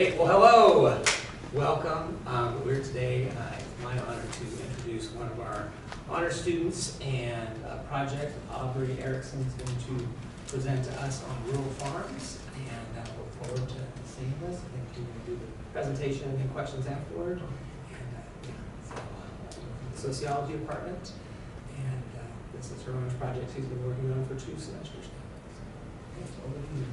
Well, hello, welcome. We're today, it's my honor to introduce one of our honor students, and a project Aubrie Erickson is going to present to us on rural farms, and I look forward to seeing this. I think you're going to do the presentation and then questions afterward. And the sociology department, and this is her own project she's been working on for 2 semesters now. So, over to you.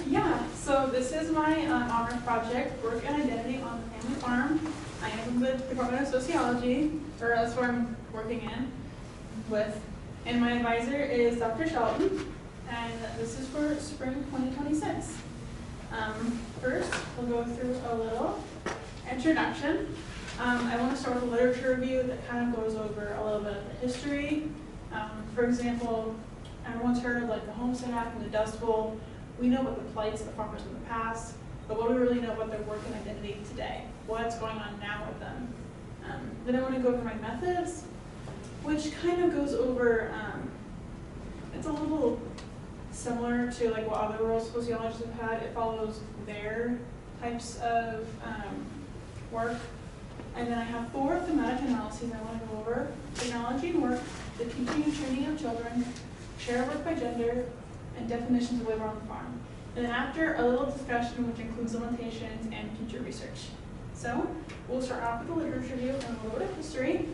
Yeah, so this is my honor project, Work and Identity on the Family Farm. I am with the Department of Sociology, or that's where I'm working in with. And my advisor is Dr. Shelton, and this is for spring 2026. First, we'll go through a little introduction. I want to start with a literature review that kind of goes over a little bit of the history. For example, everyone's heard of like the Homestead Act and the Dust Bowl. We know what the plights of the farmers in the past, but what do we really know about their work and identity today? What's going on now with them? Then I want to go over my methods, which kind of goes over, it's a little similar to like what other rural sociologists have had. It follows their types of work. And then I have 4 thematic analyses I want to go over: technology and work, the teaching and training of children, share work by gender, and definitions of labor on the farm. And then after, a little discussion which includes limitations and future research. So we'll start off with the literature review and a little bit of history.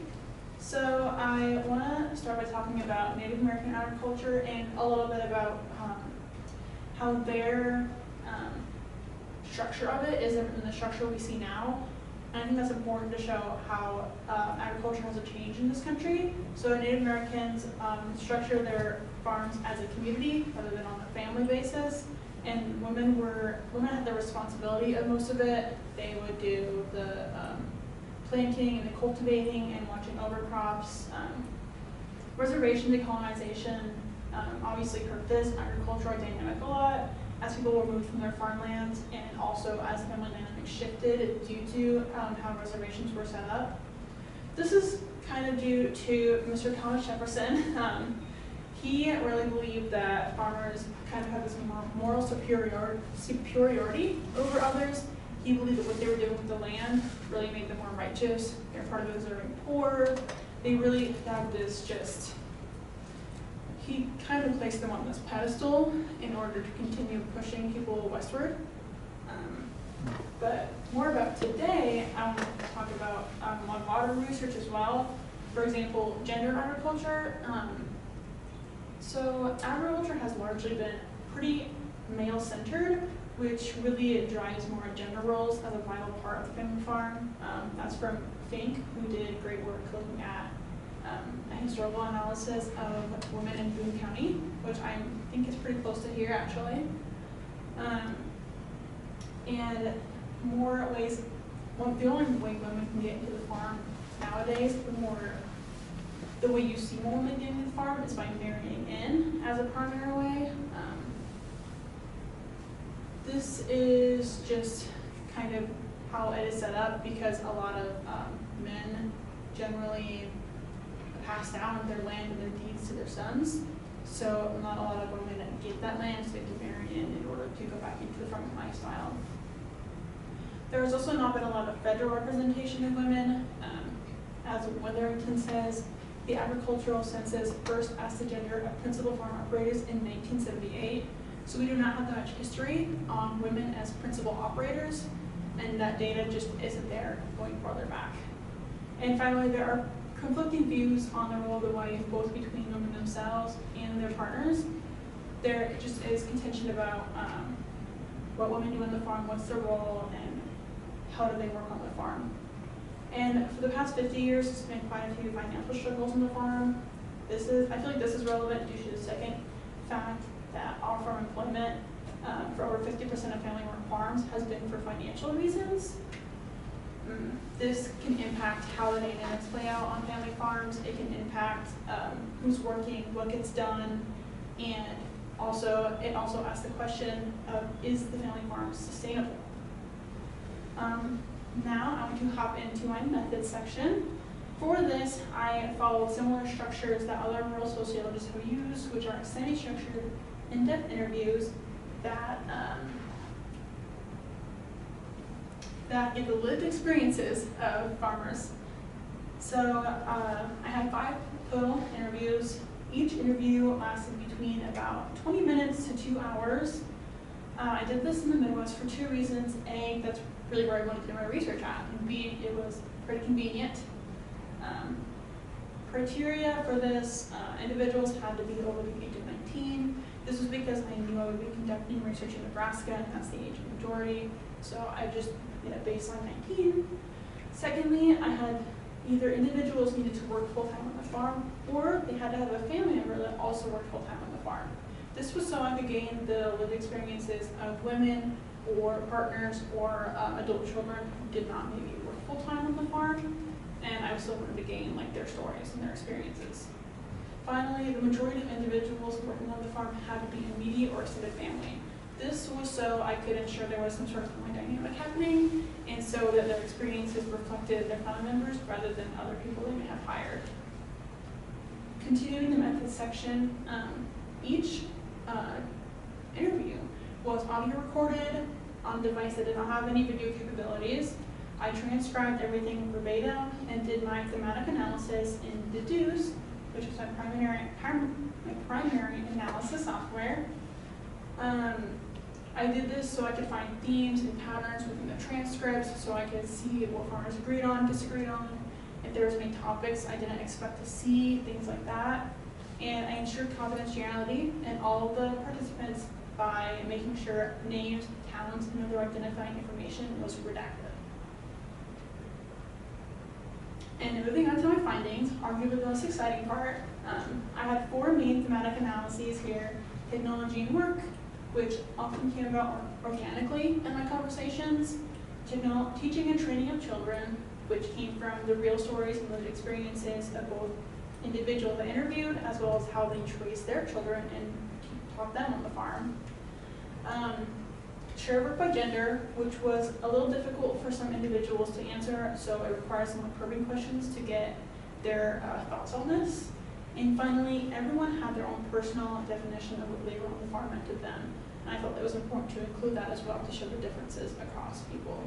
So I want to start by talking about Native American agriculture and a little bit about how their structure of it isn't the structure we see now. And I think that's important to show how agriculture has changed in this country. So Native Americans structure their farms as a community rather than on a family basis. And women had the responsibility of most of it. They would do the planting and the cultivating and watching over crops. Reservation decolonization obviously hurt this agricultural dynamic a lot, as people were moved from their farmlands, and also as family dynamics shifted due to how reservations were set up. This is kind of due to Mr. Thomas Jefferson. He really believed that farmers kind of had this moral superiority over others. He believed that what they were doing with the land really made them more righteous. They're part of observing poor. They really had this just, he kind of placed them on this pedestal in order to continue pushing people westward. But more about today, I want to talk about modern research as well. For example, gender agriculture. So agriculture has largely been pretty male-centered, which really drives more gender roles as a vital part of the family farm. That's from Fink, who did great work looking at a historical analysis of women in Boone County, which I think is pretty close to here, actually. And more ways, the only way women can get into the farm nowadays, the way you see more women getting into the farm is by marrying in as a primary way. This is just kind of how it is set up, because a lot of men generally pass down their land and their deeds to their sons. So not a lot of women get that land, so they have to marry in order to go back into the farming lifestyle. There has also not been a lot of federal representation of women. As Witherington says, the agricultural census first asked the gender of principal farm operators in 1978. So we do not have that much history on women as principal operators, and that data just isn't there going farther back. And finally, there are conflicting views on the role of the wife, both between women themselves and their partners. There just is contention about what women do on the farm, what's their role, and how do they work on the farm. And for the past 50 years, there's been quite a few financial struggles on the farm. I feel like this is relevant due to the second fact that all farm employment for over 50% of family-run farms has been for financial reasons. This can impact how the dynamics play out on family farms. It can impact who's working, what gets done, and it also asks the question of, is the family farm sustainable? Now I want to hop into my methods section. For this, I followed similar structures that other rural sociologists have used, which are semi-structured, in-depth interviews that that get the lived experiences of farmers. So I had 5 total interviews. Each interview lasted between about 20 minutes to 2 hours. I did this in the Midwest for 2 reasons. A, that's really where I wanted to do my research at, and B, it was pretty convenient. Criteria for this, individuals had to be over the age of 19. This was because I knew I would be conducting research in Nebraska, and that's the age of majority. So I just did a baseline 19. Secondly, I had either individuals needed to work full-time on the farm, or they had to have a family member that also worked full-time on the farm. This was so I could gain the lived experiences of women or partners or adult children who did not maybe work full-time on the farm, and I still wanted to gain like their stories and their experiences. Finally, the majority of individuals working on the farm had to be immediate or extended family. This was so I could ensure there was some sort of family dynamic happening, and so that their experiences reflected their family members rather than other people they may have hired. Continuing the methods section, each interview was audio recorded on a device that did not have any video capabilities. I transcribed everything verbatim and did my thematic analysis in Deduce, which is my primary analysis software. I did this so I could find themes and patterns within the transcripts, so I could see what farmers agreed on, disagreed on, if there was any topics I didn't expect to see, things like that. And I ensured confidentiality in all of the participants by making sure names, towns, and other identifying information was redacted. And moving on to my findings, arguably the most exciting part, I had 4 main thematic analyses here: technology and work, which often came about organically in my conversations; teaching and training of children, which came from the real stories and lived experiences of both individuals I interviewed, as well as how they raised their children and taught them on the farm. Share work by gender, which was a little difficult for some individuals to answer, so it requires some probing questions to get their thoughts on this. And finally, everyone had their own personal definition of what labor on the farm meant to them, and I felt it was important to include that as well to show the differences across people.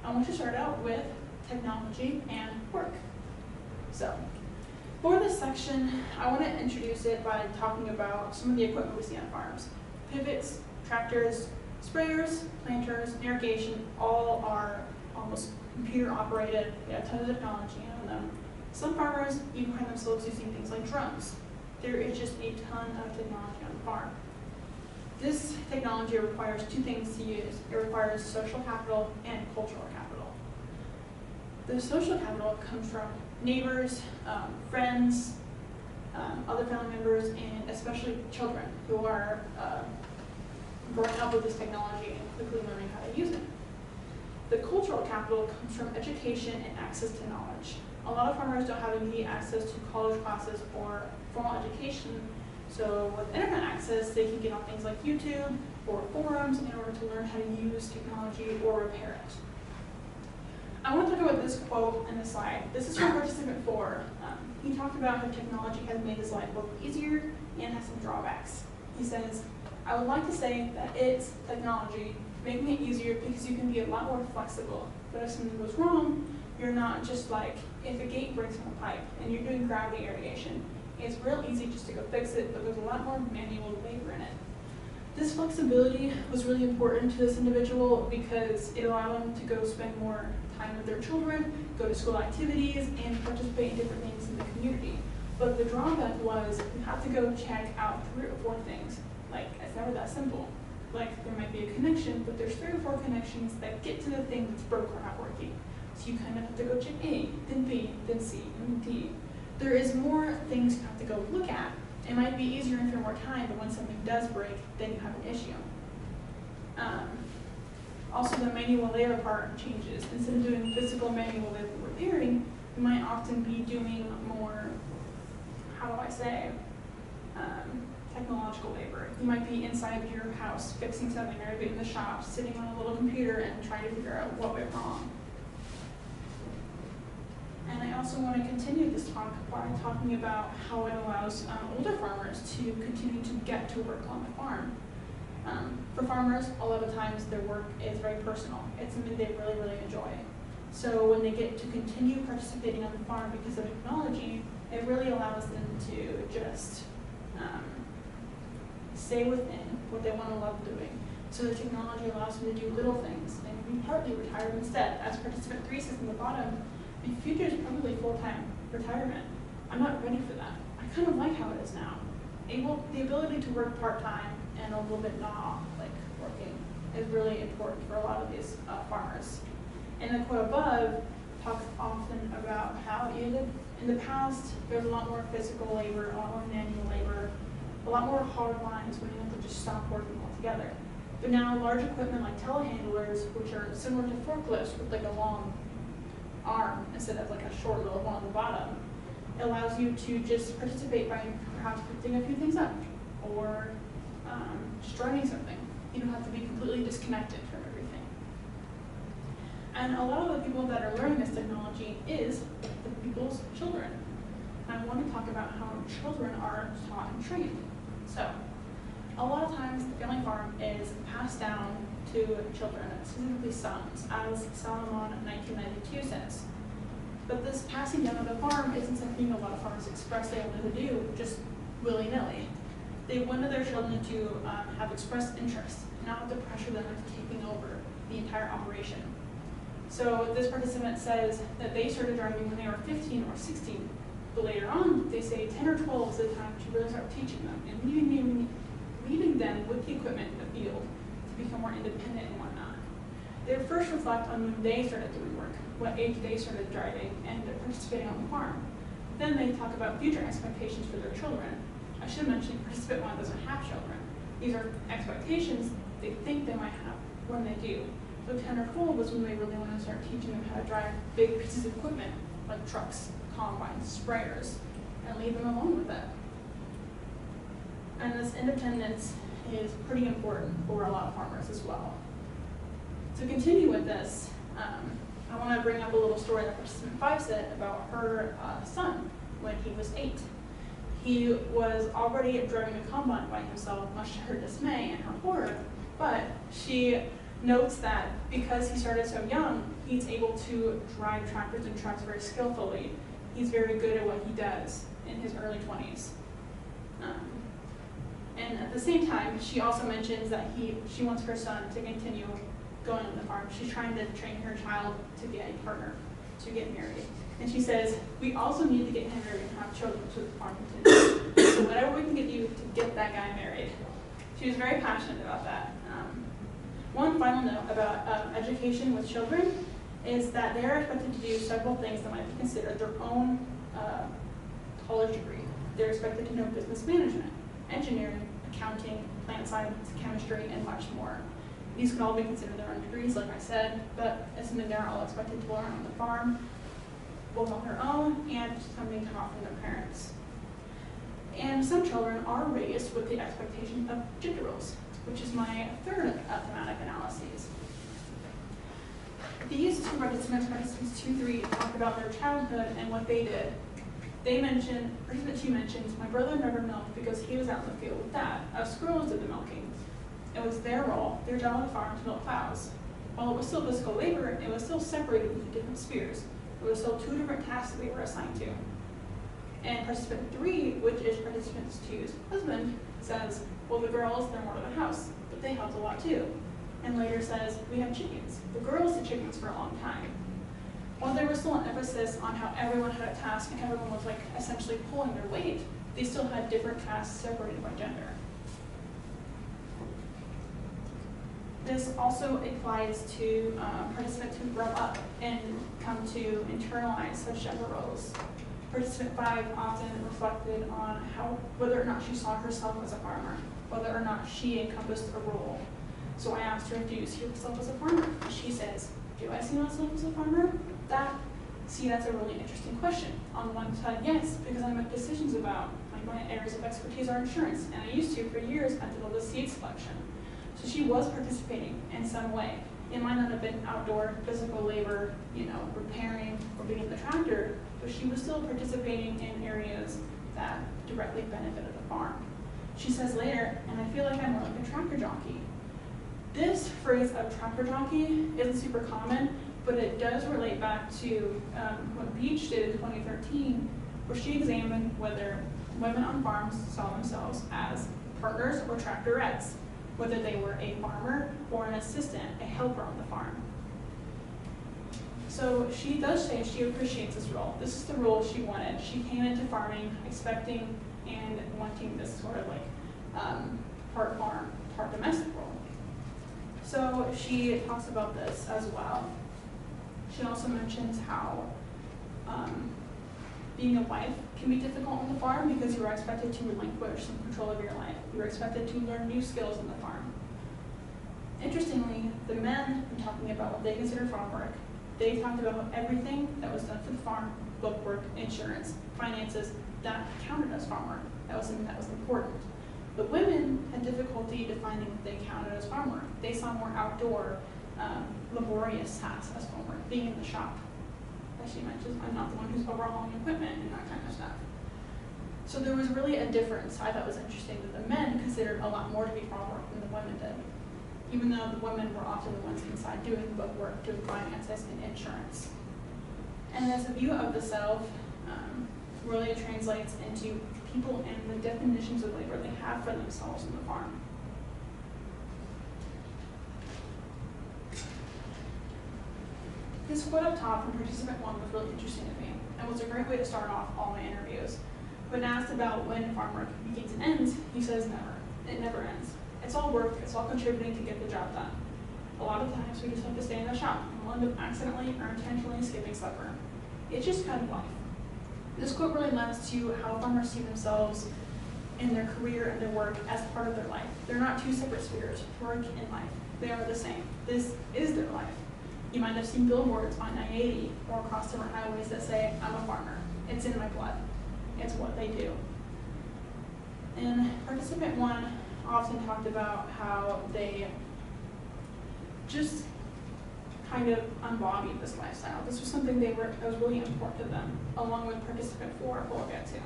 I want to start out with technology and work. So, for this section, I want to introduce it by talking about some of the equipment we see on farms. Pivots, tractors, sprayers, planters, irrigation, all are almost computer operated. They have tons of technology on them. Some farmers even find themselves using things like drones. There is just a ton of technology on the farm. This technology requires 2 things to use. It requires social capital and cultural capital. The social capital comes from neighbors, friends, other family members, and especially children who are growing up with this technology and quickly learning how to use it. The cultural capital comes from education and access to knowledge. A lot of farmers don't have immediate access to college classes or formal education, so with internet access, they can get on things like YouTube or forums in order to learn how to use technology or repair it. I want to talk about this quote in the slide. This is from participant 4. He talked about how technology has made his life both easier and has some drawbacks. He says, "I would like to say that it's technology making it easier because you can be a lot more flexible. But if something goes wrong, you're not just like, if a gate breaks on a pipe and you're doing gravity irrigation, it's real easy just to go fix it, but there's a lot more manual labor in it." This flexibility was really important to this individual because it allowed them to go spend more time with their children, go to school activities, and participate in different things in the community. But the drawback was you have to go check out 3 or 4 things. Like, it's never that simple. Like, there might be a connection, but there's 3 or 4 connections that get to the thing that's broke or not working. So you kind of have to go check A, then B, then C, and then D. There is more things you have to go look at. It might be easier if you're more time, but when something does break, then you have an issue. Also, the manual labor part changes. Instead of doing physical manual labor repairing, you might often be doing more, how do I say, technological labor. You might be inside your house fixing something, or maybe in the shop, sitting on a little computer and trying to figure out what went wrong. And I also want to continue this talk by talking about how it allows older farmers to continue to get to work on the farm. For farmers, a lot of times their work is very personal. It's something they really, really enjoy. So when they get to continue participating on the farm because of technology, it really allows them to just stay within what they want to love doing. So the technology allows them to do little things and be partly retired instead. As participant 3 says in the bottom, the future is probably full-time retirement. I'm not ready for that. I kind of like how it is now. The ability to work part-time and a little bit not like working is really important for a lot of these farmers. And the quote above talks often about how in the past there's a lot more physical labor, a lot more manual labor, a lot more hard lines when you have to just stop working altogether. But now large equipment like telehandlers, which are similar to forklifts with like a long arm instead of like a short little one on the bottom, allows you to just participate by perhaps picking a few things up or just driving something. You don't have to be completely disconnected from everything. And a lot of the people that are learning this technology is the people's children. And I want to talk about how children are taught and trained. So, a lot of times the family farm is passed down to children, specifically sons, as Salomon 1992 says. But this passing down of the farm isn't something a lot of farmers express they wanted to do just willy-nilly. They wanted their children to have expressed interest, not have to pressure them into taking over the entire operation. So this participant says that they started driving when they were 15 or 16, but later on they say 10 or 12 is the time to really start teaching them and leaving them with the equipment in the field to become more independent and whatnot. They first reflect on when they started doing work, what age they started driving and participating on the farm. Then they talk about future expectations for their children. I should mention participant 1 doesn't have children. These are expectations they think they might have when they do. So 10 or 12 was when they really want to start teaching them how to drive big pieces of equipment like trucks, combines, sprayers, and leave them alone with it. And this independence is pretty important for a lot of farmers as well. To continue with this, I want to bring up a little story that participant 5 said about her son when he was 8. He was already driving a combine by himself, much to her dismay and her horror, but she notes that because he started so young, he's able to drive tractors and trucks very skillfully. He's very good at what he does in his early 20s. And at the same time, she also mentions that she wants her son to continue going on the farm. She's trying to train her child to get a partner, to get married. And she says, we also need to get him married and have children so the farm continues. So whatever we can get you to get that guy married. She was very passionate about that. One final note about education with children is that they are expected to do several things that might be considered their own college degree. They're expected to know business management, engineering, accounting, plant science, chemistry, and much more. These can all be considered their own degrees, like I said, but it's something they're all expected to learn on the farm, both on their own and something taught from their parents. And some children are raised with the expectation of gender roles, which is my third thematic analysis. These two participants, participants 2-3, talk about their childhood and what they did. They mention, participant 2 mentions, my brother never milked because he was out in the field with dad. Us girls did the milking. It was their role, their job on the farm to milk cows. While it was still physical labor, it was still separated into different spheres. It was still 2 different tasks that they were assigned to. And participant 3, which is participant 2's husband, says, well, the girls, they're more to the house, but they helped a lot too. And later says, we have chickens. The girls did chickens for a long time. While there was still an emphasis on how everyone had a task and everyone was like essentially pulling their weight, they still had different tasks separated by gender. This also applies to participants who grow up and come to internalize such gender roles. Participant 5 often reflected on whether or not she saw herself as a farmer, whether or not she encompassed a role. So I asked her, do you see yourself as a farmer? And she says, do I see myself as a farmer? That's a really interesting question. On one side, yes, because I make decisions about my areas of expertise are insurance, and I used to for years until the seed selection. So she was participating in some way. It might not have been outdoor physical labor, repairing or being in the tractor, but she was still participating in areas that directly benefited the farm. She says later, and I feel like I'm more like a tractor jockey. This phrase of tractor jockey isn't super common, but it does relate back to what Beach did in 2013, where she examined whether women on farms saw themselves as partners or tractorettes, whether they were a farmer or an assistant, a helper on the farm. So she does say she appreciates this role. This is the role she wanted. She came into farming expecting and wanting this sort of like part farm, part domestic role. So she talks about this as well. She also mentions how being a wife can be difficult on the farm because you are expected to relinquish some control of your life. You are expected to learn new skills on the farm. Interestingly, the men, in talking about what they consider farm work, they talked about everything that was done for the farm, bookwork, insurance, finances, that counted as farm work. That was something that was important. The women had difficulty defining what they counted as farm work. They saw more outdoor, laborious tasks as farm work, being in the shop. As she mentions, I'm not the one who's overhauling equipment and that kind of stuff. So there was really a difference. I thought was interesting that the men considered a lot more to be farm work than the women did, even though the women were often the ones inside doing the bookwork, doing finances, and insurance. And as a view of the self, really translates into people and the definitions of labor they have for themselves on the farm. This quote up top from participant 1 was really interesting to me and was a great way to start off all my interviews. When asked about when farm work begins and ends, he says never. It never ends. It's all work, it's all contributing to get the job done. A lot of times we just have to stay in the shop and we'll end up accidentally or intentionally skipping supper. It's just kind of life. This quote really lends to how farmers see themselves in their career and their work as part of their life. They're not two separate spheres, work and life. They are the same. This is their life. You might have seen billboards on I-80 or across different highways that say, I'm a farmer. It's in my blood. It's what they do. And participant 1 often talked about how they just kind of embodied this lifestyle. This was something that was really important to them, along with participant 4, who we'll get to.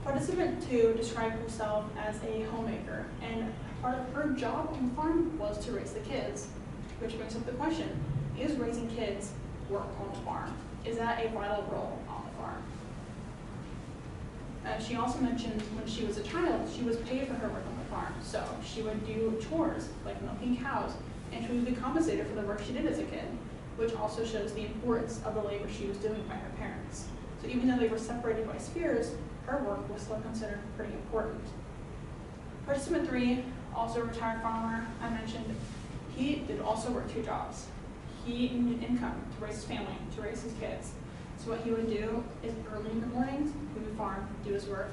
Participant 2 described herself as a homemaker, and part of her job on the farm was to raise the kids, which brings up the question, is raising kids work on the farm? Is that a vital role on the farm? She also mentioned when she was a child, she was paid for her work on the farm. So she would do chores like milking cows, and she would be compensated for the work she did as a kid, which also shows the importance of the labor she was doing by her parents. So even though they were separated by spheres, her work was still considered pretty important. Participant 3, also a retired farmer, I mentioned, he did also work 2 jobs. He needed income to raise his family, to raise his kids. So what he would do is early in the mornings, he would farm, do his work,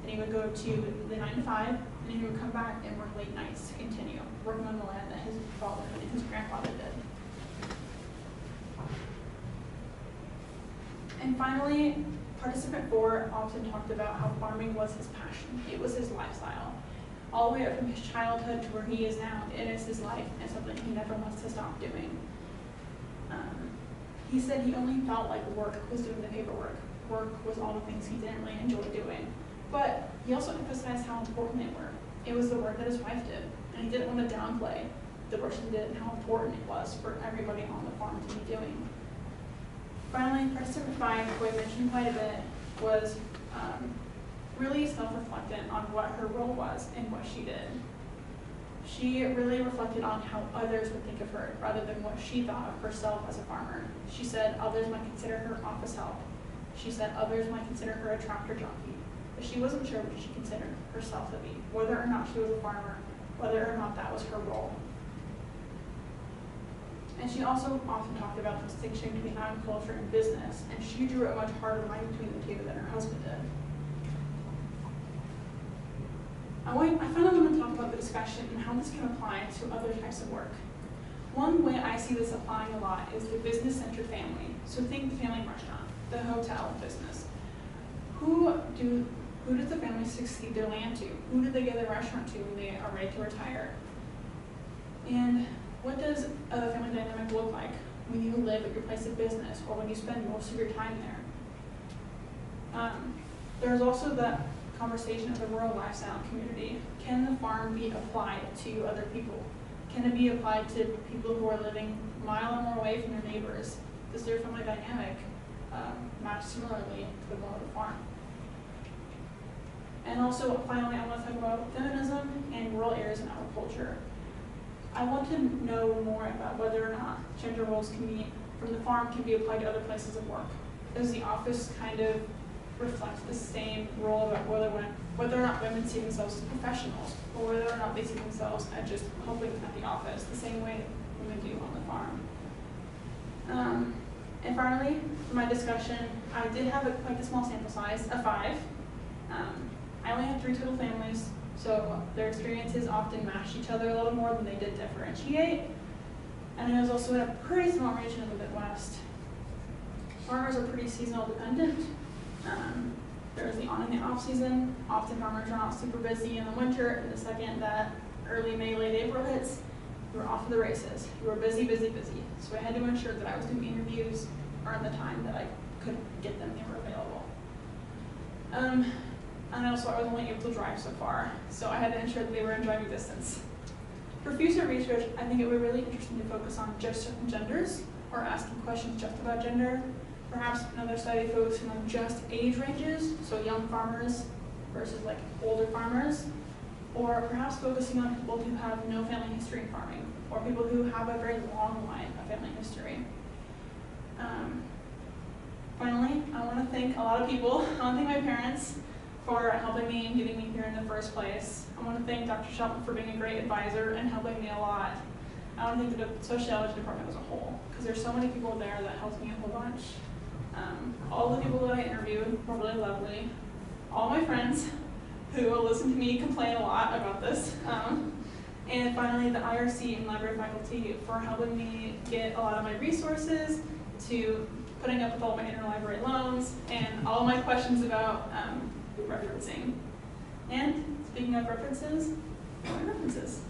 and he would go to the 9 to 5, and he would come back and work late nights to continue working on the land that his father and his grandfather did. And finally, participant 4 often talked about how farming was his passion. It was his lifestyle. All the way up from his childhood to where he is now, it is his life and something he never wants to stop doing. He said he only felt like work was doing the paperwork. Work was all the things he didn't really enjoy doing. But he also emphasized how important they were. It was the work that his wife did, and he didn't want to downplay the work she did and how important it was for everybody on the farm to be doing. Finally, participant 5, who I mentioned quite a bit, was really self-reflectant on what her role was and what she did. She really reflected on how others would think of her rather than what she thought of herself as a farmer. She said others might consider her office help. She said others might consider her a tractor jockey, but she wasn't sure what she considered herself to be, whether or not she was a farmer, whether or not that was her role. And she also often talked about the distinction between agriculture and business, and she drew a much harder line between the two than her husband did. I finally want to talk about the discussion and how this can apply to other types of work. One way I see this applying a lot is the business-centered family. So think the family restaurant, the hotel business. Who does the family succeed their land to? Who do they give their restaurant to when they are ready to retire? And what does a family dynamic look like when you live at your place of business or when you spend most of your time there? There's also that conversation of the rural lifestyle community. Can the farm be applied to other people? Can it be applied to people who are living a mile or more away from their neighbors? Does their family dynamic match similarly to the one of the farm? And also, finally, I want to talk about feminism and rural areas in agriculture. I want to know more about whether or not gender roles from the farm can be applied to other places of work. Does the office kind of reflect the same role about whether or not women see themselves as professionals, or whether or not they see themselves as just helping at the office, the same way women do on the farm? And finally, for my discussion, I did have quite a small sample size of 5. I only had 3 total families, so their experiences often matched each other a little more than they did differentiate. And I was also in a pretty small region of the Midwest. Farmers are pretty seasonal dependent. There's the on and the off season. Often farmers are not super busy in the winter, and the second that early May, late April hits, you were off to the races. You were busy, busy, busy. So I had to ensure that I was doing interviews around the time that I could get them, they were available. And also I was only able to drive so far, so I had to ensure that they were in driving distance. For future research, I think it would be really interesting to focus on just certain genders, or asking questions just about gender. Perhaps another study focusing on just age ranges, so young farmers versus like older farmers, or perhaps focusing on people who have no family history in farming, or people who have a very long line of family history. Finally, I want to thank a lot of people. I want to thank my parents for helping me and getting me here in the first place. I want to thank Dr. Shelton for being a great advisor and helping me a lot. I want to thank the sociology department as a whole, because there's so many people there that helped me a whole bunch. All the people that I interviewed were really lovely. All my friends who will listen to me complain a lot about this. And finally, the IRC and library faculty for helping me get a lot of my resources, to putting up with all my interlibrary loans, and all my questions about referencing. And speaking of references, my references.